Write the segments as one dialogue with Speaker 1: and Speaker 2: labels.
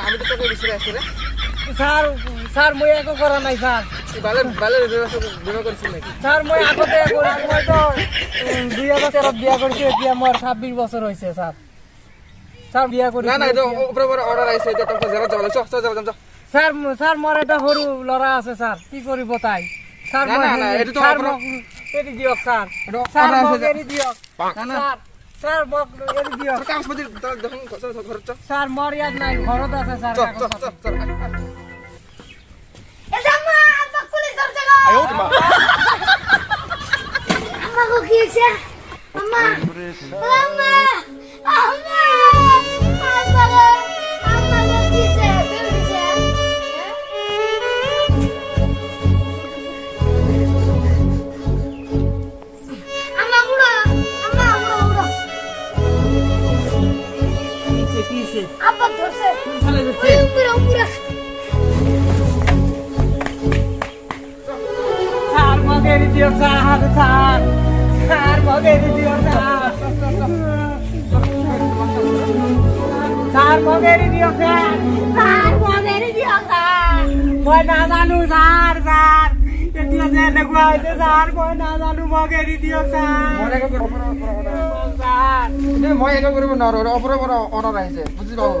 Speaker 1: আমি তো তোকে বিছরে আছি রে
Speaker 2: স্যার স্যার মই একো করা নাই স্যার
Speaker 1: ভালো ভালো বিমা করছিস নাকি
Speaker 2: স্যার মই আগতে করেছি মই তো 2013 বিয়া করেছি এতিয়া মোর 26 বছর হইছে স্যার স্যার বিয়া করেছি
Speaker 1: না না এটা উপরে উপরে অর্ডার আইছে এটা তো জায়গা যাবে চল চল যাও যাও
Speaker 2: স্যার স্যার মোর এটা সরু লড়া আছে স্যার কি করিব তাই স্যার
Speaker 1: না না এটা তো
Speaker 2: এরি দিয়ক স্যার স্যার এরি দিয়ক স্যার স্যার বক এরি দিয়ক
Speaker 1: কাগজপত্র দেখুন ঘর চল
Speaker 2: স্যার মোর ইয়াদ নাই ঘরত আছে স্যার
Speaker 1: চল চল চল
Speaker 3: এজাম্মা আব্বা পুলিশ ধরছে গো আম্মা গো কি হইছে আম্মা আম্মা আম্মা আম্মা গো কি হইছে বেরিয়েছে আম্মা উড়ো
Speaker 2: কিছে
Speaker 3: আব্বা ধরছে
Speaker 2: চলে যাচ্ছে
Speaker 3: উপরে
Speaker 2: স্যার মগেরি দিয়ক স্যার স্যার স্যার মগেরি দিয়ক স্যার স্যার মগেরি দিয়ক স্যার স্যার মগেরি দিয়ক স্যার মই না জানো স্যার স্যার এতিয়া যে এনেকুৱা হৈছে স্যার মই না জানো মগেৰি দিয়ক স্যার
Speaker 1: মনে কর
Speaker 2: স্যার
Speaker 1: এটা মই একো কৰিব নোৱাৰো উপরে উপরে অর্ডার আইছে বুঝি পাও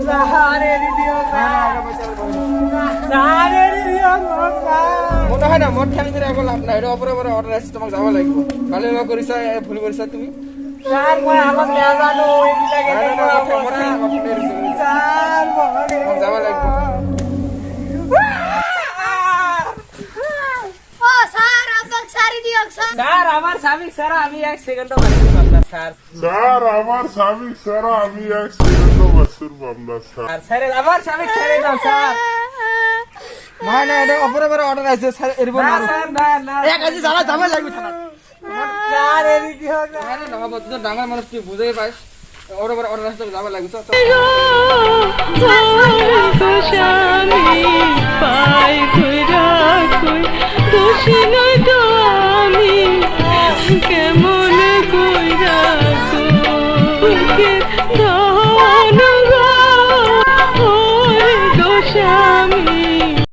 Speaker 2: স্যার এৰি দিয়ক স্যার স্যার এৰি দিয়ক স্যার
Speaker 1: মনে হয় না মন ঠানি করে একো লাভ নাই এটা উপরে উপরে অর্ডার আইছে তোমাক যাব লাগিব ভালো কৰিছা ভুল কৰিছা তুমি
Speaker 2: স্যার মই আমাক নাজানো এইবিলাকে স্যার
Speaker 1: তোমাক যাব লাগিব
Speaker 3: ও স্যার আব্বা সারি দিয়ক স্যার
Speaker 2: স্যার আমার স্বামী স্যার আমি 1 সেকেন্ডও বাঁচতে পারলাম স্যার
Speaker 4: স্যার আমার স্বামী স্যার আমি 1 সেকেন্ডও বাঁচতে পারলাম স্যার
Speaker 2: স্যার আমার স্বামী ছেড়ে দাও স্যার
Speaker 1: না না এটা উপরে উপরে অর্ডার আইছে স্যার এরব
Speaker 2: না
Speaker 1: না
Speaker 2: স্যার না না
Speaker 1: এক আজি যাবা যাবা লাগিব থানা
Speaker 2: স্যার এরি দিও না
Speaker 1: আরে না বাবা তুই ডাঙর মানুষ তুই বুঝাই পাইস ওর উপরে অর্ডার আসতে যাবা লাগিব চল
Speaker 5: স্বামী পাই ঘুরা কই দোষ নয়